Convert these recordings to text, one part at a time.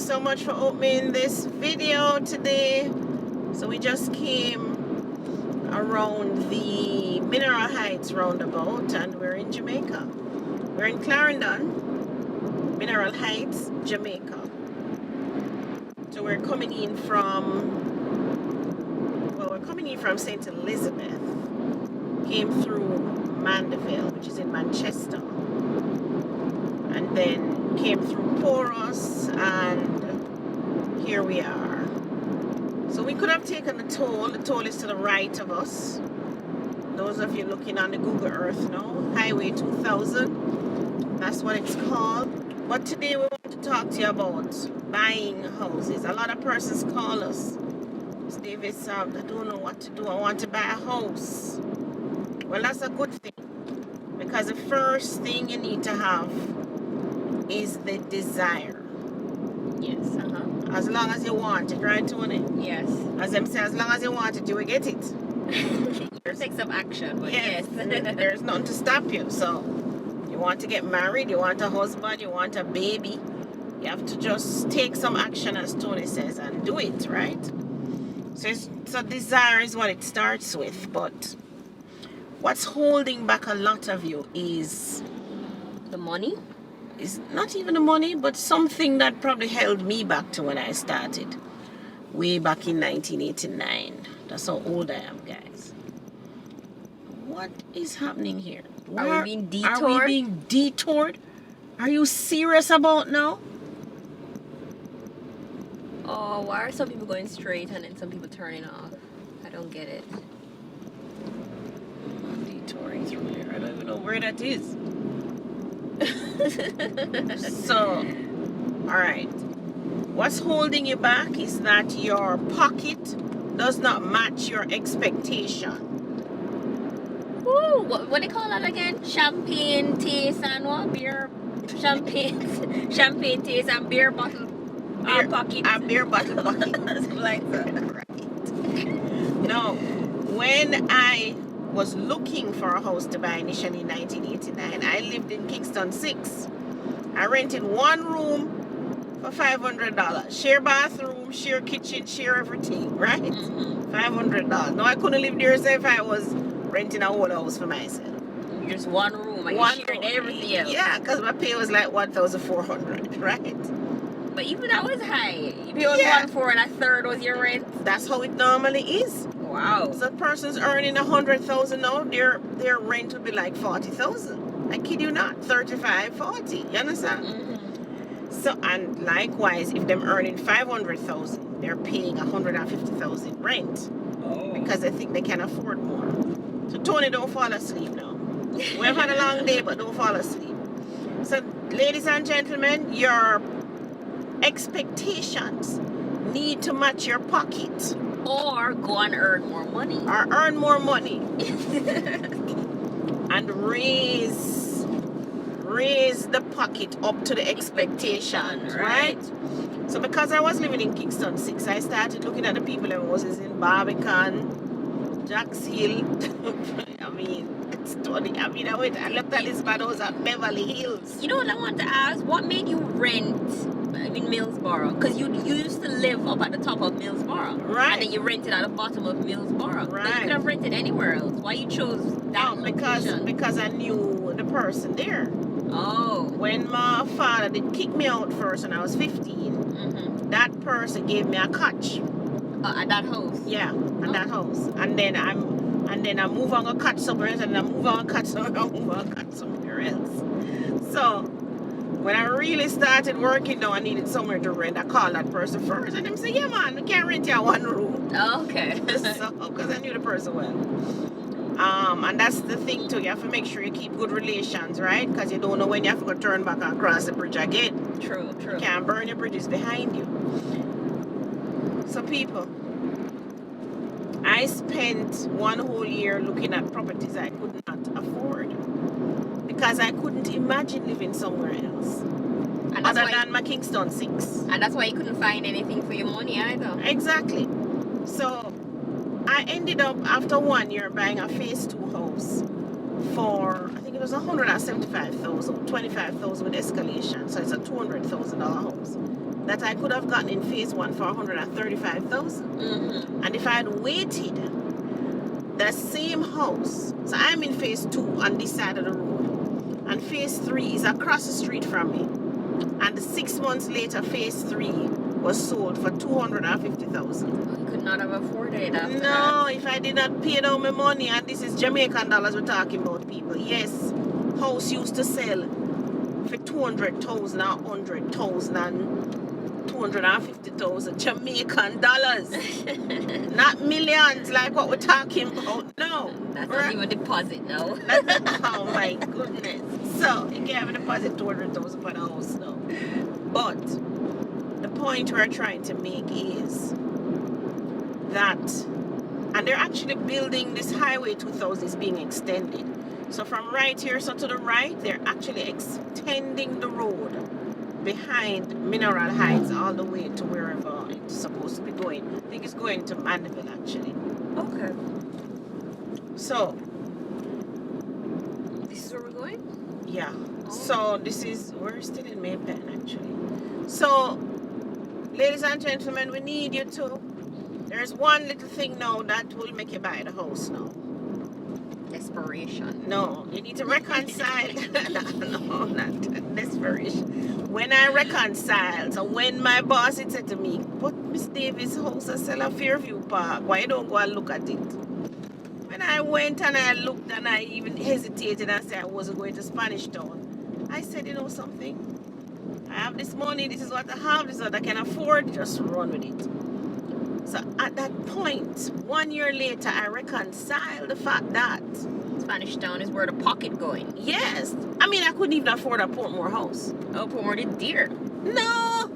so much for opening this video today. So we just came around the Mineral Heights roundabout and we're in Jamaica. We're in Clarendon, Mineral Heights, Jamaica. So we're coming in from St. Elizabeth. Came through Mandeville, which is in Manchester, and then came through Porus, and here we are. So we could have taken the toll. The toll is to the right of us. Those of you looking on the Google Earth know, Highway 2000, that's what it's called. But today we want to talk to you about buying houses. A lot of persons call us, Ms. Davis, I don't know what to do, I want to buy a house. Well, that's a good thing, because the first thing you need to have is the desire. Yes, As long as you want it, right, Tony? Yes. As them say, as long as you want it, you will get it. Take some action, but yes. There's nothing to stop you. So, you want to get married, you want a husband, you want a baby, you have to just take some action, as Tony says, and do it, right? So desire is what it starts with, but what's holding back a lot of you is The money? It's not even the money, but something that probably held me back to when I started way back in 1989. That's how old I am, guys. What is happening here? Are we being detoured? Are we being detoured? Are you serious about now? Oh, why are some people going straight and then some people turning off? I don't get it. I'm detouring through there. I don't even know where that is. So, alright. What's holding you back is that your pocket does not match your expectation. Woo! What do they call that again? Champagne taste and what? Beer? Champagne taste and beer bottle pocket. A beer bottle pocket. Like that. Right. No. When I was looking for a house to buy initially in 1989, I lived in Kingston 6. I rented one room for $500. Share bathroom, share kitchen, share everything, right? $500. No, I couldn't live there if I was renting a whole house for myself. Just one room and you shared everything else. Yeah, because my pay was like $1,400, right? But even that was high. You paid 1.4 and a third was your rent. That's how it normally is. Wow. So the person's earning $100,000 now, their rent would be like $40,000. I kid you not, 35, 40. You understand? So, and likewise, if them earning $500,000, they're paying $150,000 rent because they think they can afford more. So Tony, don't fall asleep now. We've had a long day, but don't fall asleep. So, ladies and gentlemen, your expectations need to match your pocket. Or go and earn more money. Or earn more money. And raise the pocket up to the expectation, right? So because I was living in Kingston 6, I started looking at the people that was in Barbican, Jacks Hill. I mean, it's funny. I looked at this man who was at Beverly Hills. You know what I want to ask? What made you rent in Millsboro? Because you used to live up at the top of Millsboro. Right. And then you rented at the bottom of Millsboro. Right. But you could have rented anywhere else. Why you chose that location? Because I knew the person there. Oh. When my father did kick me out first when I was 15, that person gave me a catch. At that house? Yeah, at that house. And then I move on and catch somewhere else, and I move on and catch somewhere else. So when I really started working now, I needed somewhere to rent. I called that person first, and them say, yeah man, we can't rent you one room. Oh, okay. So, because I knew the person well. And that's the thing too, you have to make sure you keep good relations, right? Because you don't know when you have to go turn back and cross the bridge again. True. You can't burn your bridges behind you. So people, I spent one whole year looking at properties I could not afford because I couldn't imagine living somewhere else other than my Kingston 6. And that's why you couldn't find anything for your money either. Exactly. So I ended up after 1 year buying a phase 2 house for, I think it was 175,000, 25,000 with escalation. So it's a $200,000 house that I could have gotten in phase 1 for 135,000. Mm-hmm. And if I had waited, that same house, so I'm in phase 2 on this side of the road, and phase 3 is across the street from me. And 6 months later, phase 3 was sold for 250,000. You could not have afforded after No, that. if I did not pay down my money, and this is Jamaican dollars we're talking about, people. Yes, house used to sell for 200,000 or 100,000 and 250,000 Jamaican dollars. Not millions like what we're talking about. No. That's not even a deposit now. Oh my goodness. So you can't have a deposit 200,000 for the house now. But the point we're trying to make is that, and they're actually building this highway 2000 is being extended. So from right here, so to the right, they're actually extending the road behind Mineral Heights all the way to wherever it's supposed to be going. I think it's going to Mandeville actually. Okay. So This is where we're going? yeah. Oh. So this is, we're still in Maypen actually. So ladies and gentlemen, we need you to, there's one little thing now that will make you buy the house now. Desperation. No, you need to reconcile. No, not desperation. When I reconciled, so when my boss had said to me, but Miss Davis' house is sell a Fairview Park, why you don't go and look at it? When I went and I looked and I even hesitated and said I wasn't going to Spanish Town, I said, you know something? I have this money, this is what I have, this is what I can afford, just run with it. So at that point, 1 year later, I reconciled the fact that, Spanish Town is where the pocket going. yes, I mean, I couldn't even afford a Portmore house. Oh, Portmore is dear. No,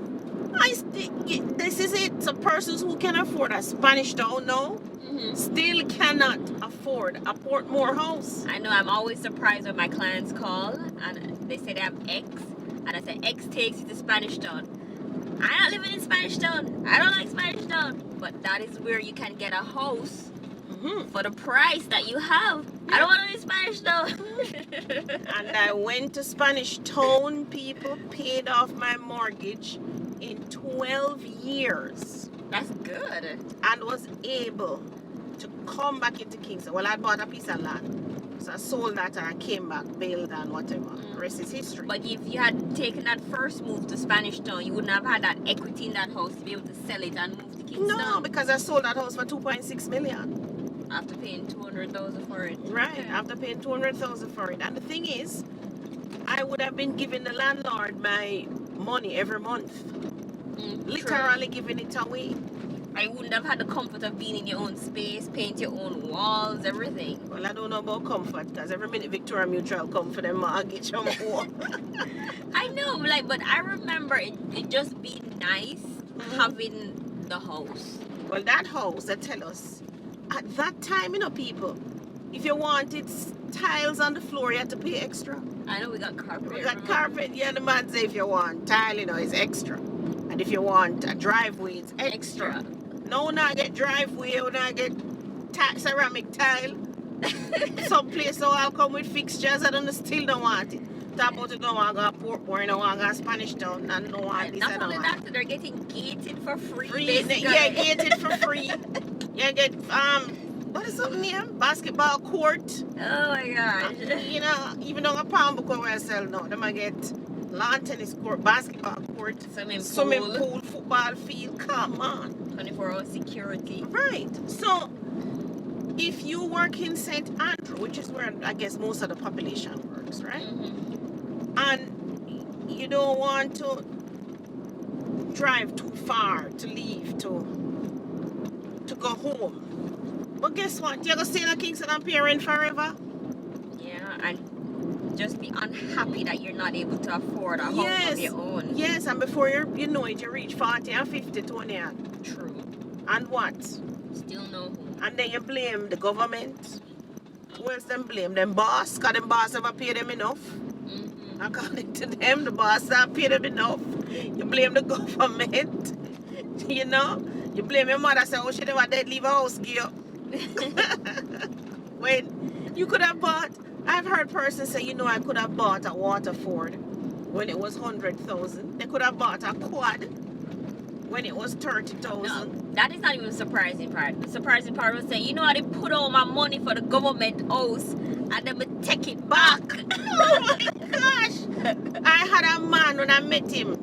this is it. So persons who can afford a Spanish Town now still cannot afford a Portmore house. I know, I'm always surprised when my clients call and they say they have X, and I say X takes you to Spanish Town. I'm not living in Spanish Town. I don't like Spanish Town. But that is where you can get a house for the price that you have. I don't want to live in Spanish Town. And I went to Spanish Town, people, paid off my mortgage in 12 years. That's good. And was able to come back into Kingston. Well, I bought a piece of land. So I sold that and I came back, bailed and whatever. The rest is history. But if you had taken that first move to Spanish Town, you wouldn't have had that equity in that house to be able to sell it and move to Kingston. No, because I sold that house for 2.6 million. After paying 200,000 for it. Right, after paying 200,000 for it. And the thing is, I would have been giving the landlord my money every month. Literally giving it away. I wouldn't have had the comfort of being in your own space, paint your own walls, everything. Well, I don't know about comfort because every minute Victoria Mutual come for them mortgage or more. I know, but I remember it just being nice having the house. Well, that house, they tell us, at that time, people, if you wanted tiles on the floor, you had to pay extra. I know we got carpet. We got carpet, yeah, the man say if you want tile, it's extra. And if you want a driveway, it's extra. No, not get driveway, or not get ceramic tile. Some place so I'll come with fixtures, I still don't want it. Talk about it, don't want to go to Portmore, don't want to go to Spanish Town, and don't want this, not only that, they're getting gated for free. Yeah, gated for free. You get, what is something here? Basketball court. Oh my gosh. Even though a pound book where I sell now, they might get lawn tennis court, basketball court, swimming pool, football field. Come on. 24-hour security. Right. So, if you work in St. Andrew, which is where I guess most of the population works, right? And you don't want to drive too far to leave to go home. But guess what? You're going to stay in Kingston and pay rent forever? Yeah, and just be unhappy that you're not able to afford a home of your own. Yes, and before you know it, you reach 40 and 50, 20 and true. And what? Still no home. And then you blame the government. Who else them blame? Them boss? Because them boss never pay them enough. According to them, the boss not pay them enough. You blame the government. You blame your mother, say, oh, she never did leave a house, girl. When you could have bought I've heard persons say, I could have bought a Waterford when it was 100,000. They could have bought a quad when it was 30,000. No, that is not even the surprising part. The surprising part was saying, I didn't put all my money for the government house and then we take it back. Oh my gosh! I had a man when I met him.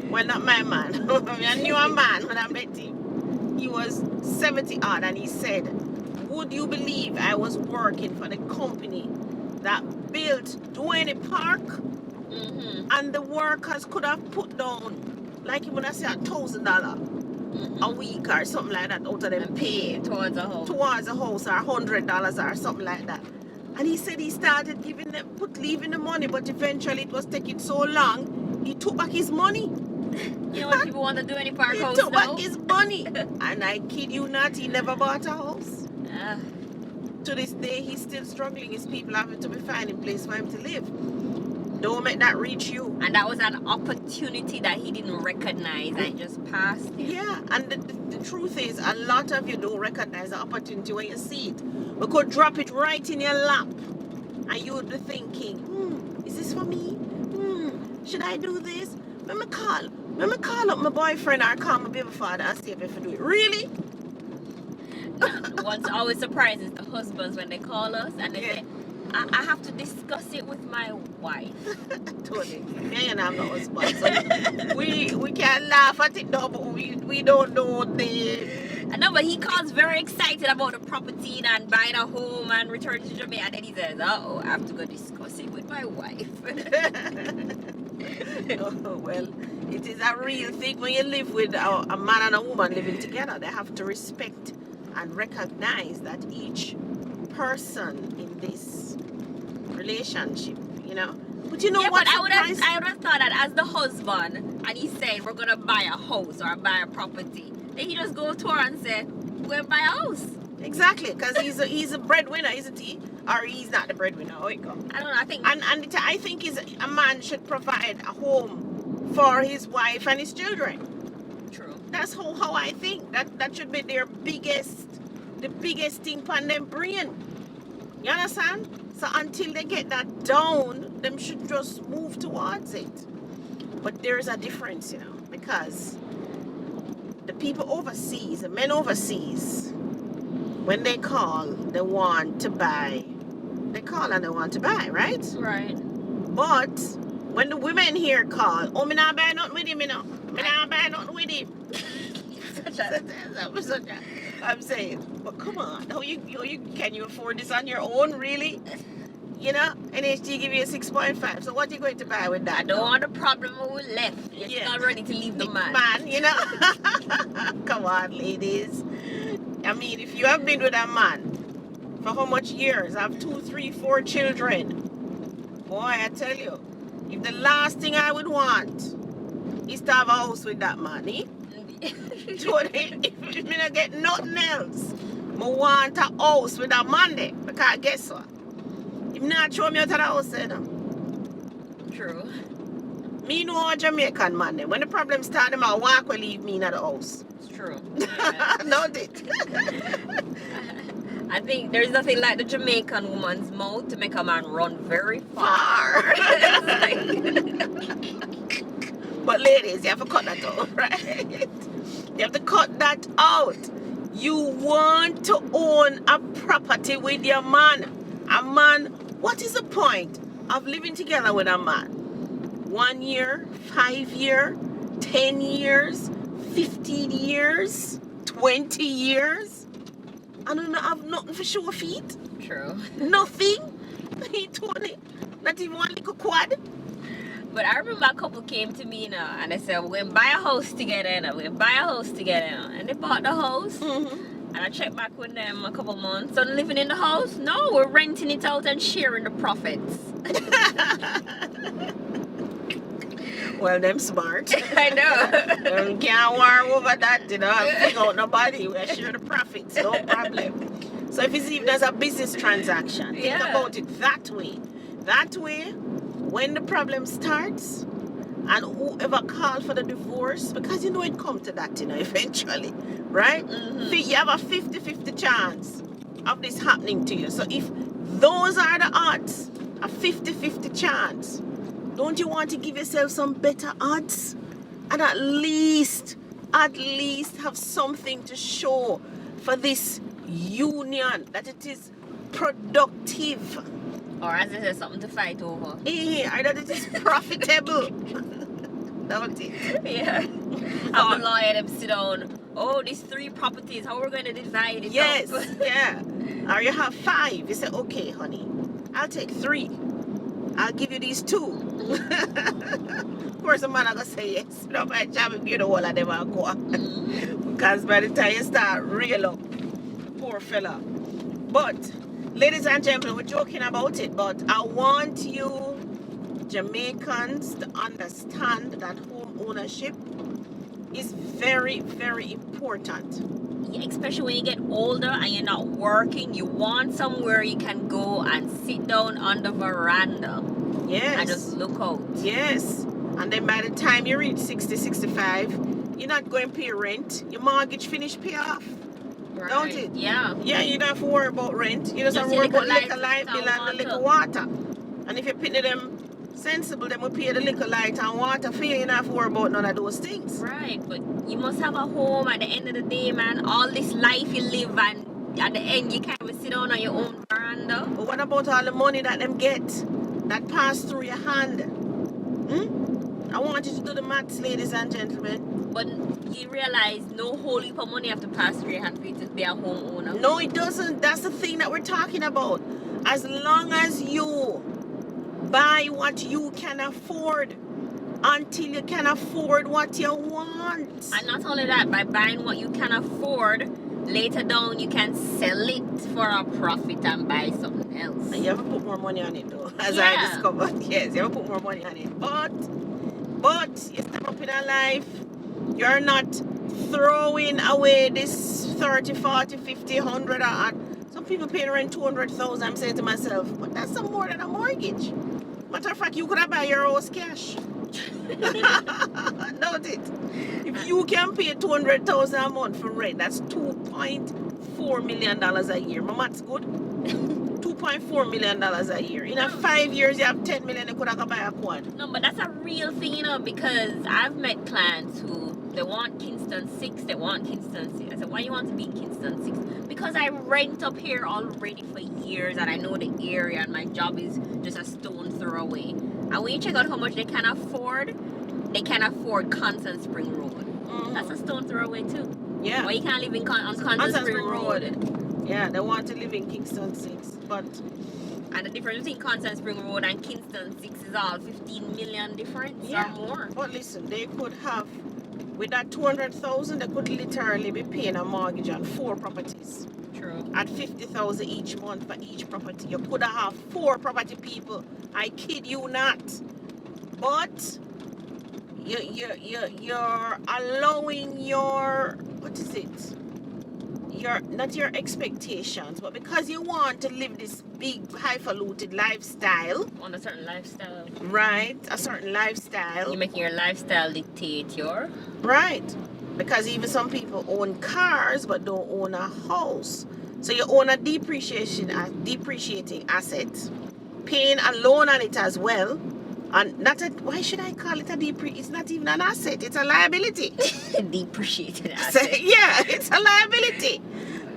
Well, not my man. I knew a man when I met him. He was 70 odd, and he said, would you believe I was working for the company that built Duane Park? And the workers could have put down, like you would say, $1,000 a week or something like that out of them pay towards a house. Towards a house, or $100 or something like that. And he said he started leaving the money, but eventually it was taking so long, he took back his money. You know what people want to do any park house He took now? back his money. And I kid you not, he never bought a house. To this day, he's still struggling. His people having to be finding a place for him to live. Don't make that reach you. And that was an opportunity that he didn't recognize and just passed it. Yeah, and the truth is, a lot of you don't recognize the opportunity when you see it. We could drop it right in your lap, and you would be thinking, is this for me? Should I do this? Let me call up my boyfriend or call my baby father and see if I can do it. Really? What's always surprises the husbands when they call us and they say, I have to discuss it with my wife. Totally. Me and I'm not husband. So we can laugh at it now, but we don't know the... I know, but he calls very excited about the property and buying a home and returning to Jamaica. And then he says, I have to go discuss it with my wife. Oh, well, it is a real thing when you live with a man and a woman living together. They have to respect and recognize that each person in this relationship, But you know what? But I would have thought that as the husband, and he said we're gonna buy a house or buy a property, then he just go to her and say, we're gonna buy a house. Exactly, because he's a breadwinner, isn't he? Or he's not the breadwinner. How it go? I don't know. I think I think a man should provide a home for his wife and his children. True. That's how I think. That should be the biggest thing on them brain. You understand? So until they get that down, them should just move towards it. But there's a difference, because the people overseas, the men overseas, when they call, they want to buy. They call and they want to buy, right? Right. But when the women here call, me not buy nothing with him, Me not buy nothing with him. I'm saying, but come on, can you afford this on your own, really? NHG give you a 6.5. So what are you going to buy with that? I don't want a problem with left. You're not ready to leave the man. Come on, ladies. I mean, if you have been with a man for how much years? have 2, 3, 4 children. Boy, I tell you, if the last thing I would want is to have a house with that man, if me not get nothing else, I want a house with that man there. Because guess what? If not throw me out of the house, True. Me know a Jamaican man there. When the problem start, them a walk or leave me in the house. It's true. Yeah. Not it. I think there's nothing like the Jamaican woman's mouth to make a man run very far. But ladies, you have to cut that out, right? You have to cut that out. You want to own a property with your man. A man, what is the point of living together with a man? 1 year, 5 years, 10 years, 15 years, 20 years? I don't have nothing for sure feet. True. Nothing. He told it. Not even one little quad. But I remember a couple came to me and they said, we're going to buy a house together We're going to buy a house together And they bought the house. And I checked back with them a couple months. So living in the house? No, we're renting it out and sharing the profits. Well, them smart. I know. Can't worry over that, Figure out nobody. We share the profits, no problem. So if you see if there's a business transaction, think about it that way. That way, when the problem starts, and whoever called for the divorce, because it come to that, eventually, right? You have a 50-50 chance of this happening to you. So if Those are the odds. A 50-50 chance. Don't you want to give yourself some better odds? And at least have something to show for this union, that it is productive. Or as I said, something to fight over. Or that it is profitable. Don't it? Yeah. Have a lawyer them sit down. Oh, these 3 properties, how are we going to divide it Yes, up? yeah. Or you have 5. You say, okay, honey, I'll take 3. I'll give you these 2. Of course, the man are going to say yes. No, my job is give the whole of them and go. Because by the time you start reel up, poor fella. But, ladies and gentlemen, we're joking about it, but I want you Jamaicans to understand that home ownership is very, very important. Yeah, especially when you get older and you're not working, you want somewhere you can go and sit down on the veranda. Yes. And just look out. Yes. And then by the time you reach 60, 65, you're not going to pay rent. Your mortgage finished pay off. Right. Don't it? Yeah. Yeah, you don't have to worry about rent. You just have to worry about liquor light bill and the liquor water. And if you pay them sensible, then we pay the liquor light and water for you. You don't have to worry about none of those things. Right, but you must have a home at the end of the day, man. All this life you live, and at the end you can't even sit down on your own veranda. But what about all the money that them get that pass through your hand? I want you to do the maths, ladies and gentlemen. But you realize no whole heap of money have to pass through your hand for you to be a homeowner. No, it doesn't. That's the thing that we're talking about. As long as you buy what you can afford until you can afford what you want. And not only that, by buying what you can afford, later down you can sell it for a profit and buy something else. And you have to put more money on it though, as Yeah. I discovered. Yes, you have to put more money on it. But you step up in a life, you're not throwing away this 30, 40, 50, 100 and some people paying rent 200,000. I'm saying to myself, but that's some more than a mortgage. Matter of fact, you could have buy your house cash. Note it. If you can pay 200,000 a month for rent, that's $2.4 million a year. My math's good. $2.4 million a year. In 5 years, you have 10 million. You could have buy a quad. No, but that's a real thing, you know, because I've met clients who they want Kingston 6, they want Kingston 6. I said, why you want to be in Kingston 6? Because I rent up here already for years and I know the area and my job is just a stone throw away. And when you check out how much they can afford Constant Spring Road. That's a stone throw away too. Yeah. Why you can't live on Constant Spring Road? Yeah, they want to live in Kingston 6, but... And the difference between Constant Spring Road and Kingston 6 is all 15 million difference or more. But listen, they could have, with that 200,000, they could literally be paying a mortgage on 4 properties. True. At 50,000 each month for each property. You could have 4 property people. I kid you not. But you're allowing your, what is it? Not your expectations, but because you want to live this big highfalutin lifestyle. On a certain lifestyle. Right, a certain lifestyle. You're making your lifestyle dictate your... Right, because even some people own cars but don't own a house. So you own a depreciating asset, paying a loan on it as well. And why should I call it a it's not even an asset, it's a liability. Depreciated asset. Yeah, it's a liability.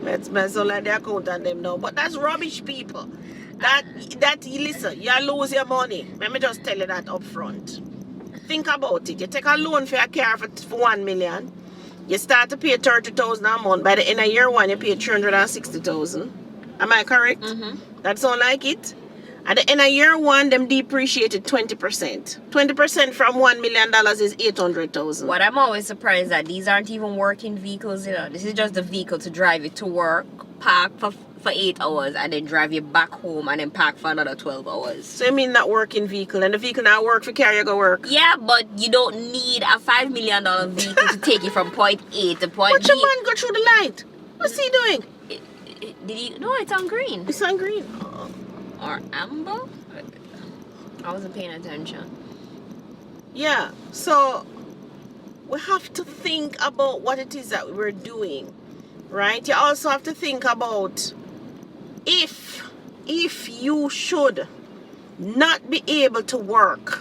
Let's mess up like the accountant them now. But that's rubbish, people. Listen, you lose your money. Let me just tell you that up front. Think about it. You take a loan for a car for 1 million. You start to pay 30,000 a month. By the end of year 1, you pay 360,000. Am I correct? That sound like it? At the end of year 1, them depreciated 20%. 20% from $1 million is 800,000. What I'm always surprised at, these aren't even working vehicles, you know. This is just the vehicle to drive you to work, park for 8 hours, and then drive you back home, and then park for another 12 hours. So you mean that working vehicle, and the vehicle not work for carry you go work? Yeah, but you don't need a $5 million vehicle to take you from point A to point Watch B. your man go through the light. What's he doing? Did he? No, it's on green. It's on green. Or amber? I wasn't paying attention. Yeah, so we have to think about what it is that we're doing, right? You also have to think about if if you should not be able to work,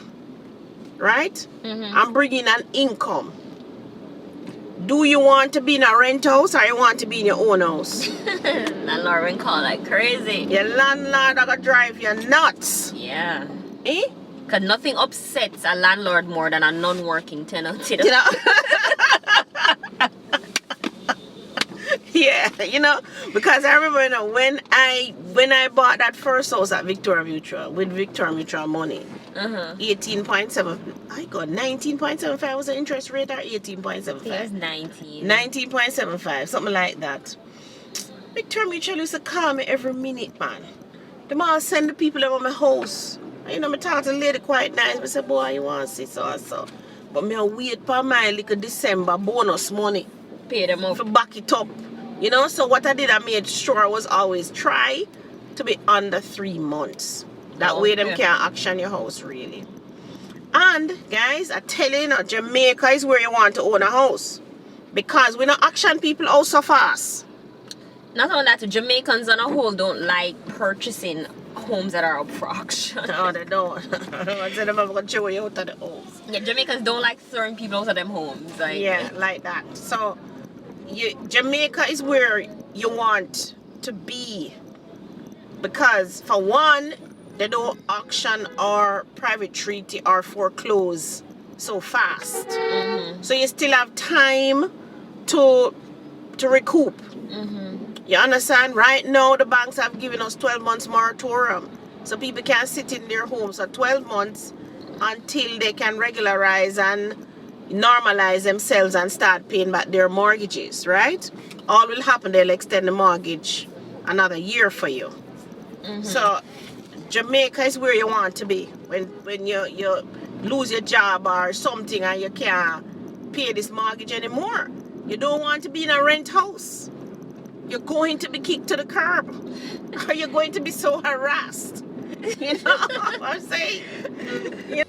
right? And bring in an income, do you want to be in a rent house or you want to be in your own house? Landlord will call like crazy. Your landlord are gonna drive you nuts. Yeah. Eh? Because nothing upsets a landlord more than a non-working tenant. You know? You know? Yeah, you know, because I remember, you know, when I bought that first house at Victoria Mutual with Victoria Mutual money, 18.7, I got 19.75 was the interest rate, or 18.75? It was 19. 19.75, something like that. Victoria Mutual used to call me every minute, man. The man send the people over my house. You know, I talk to the lady quite nice. I say, boy, you want to see so and so. But me wait for my little December bonus money. Pay them up. To back it up. You know, so what I did, I made sure I was always try to be under 3 months. That way them can't auction your house, really. And, guys, I tell you, now, Jamaica is where you want to own a house. Because we don't auction people out so fast. Not only that, Jamaicans on a whole don't like purchasing homes that are up for auction. No, they don't. I said I'm going to show you out of the house. Yeah, Jamaicans don't like throwing people out of them homes. Like, yeah, like that. So, Jamaica is where you want to be. Because, for one, they don't auction or private treaty or foreclose so fast. So you still have time to recoup. You understand? Right now, the banks have given us 12 months moratorium. So people can sit in their homes for 12 months until they can regularize and normalize themselves and start paying back their mortgages, right? All will happen, they'll extend the mortgage another year for you. So Jamaica is where you want to be. When you lose your job or something and you can't pay this mortgage anymore. You don't want to be in a rent house. You're going to be kicked to the curb. Or you're going to be so harassed. You know what I'm saying? You know?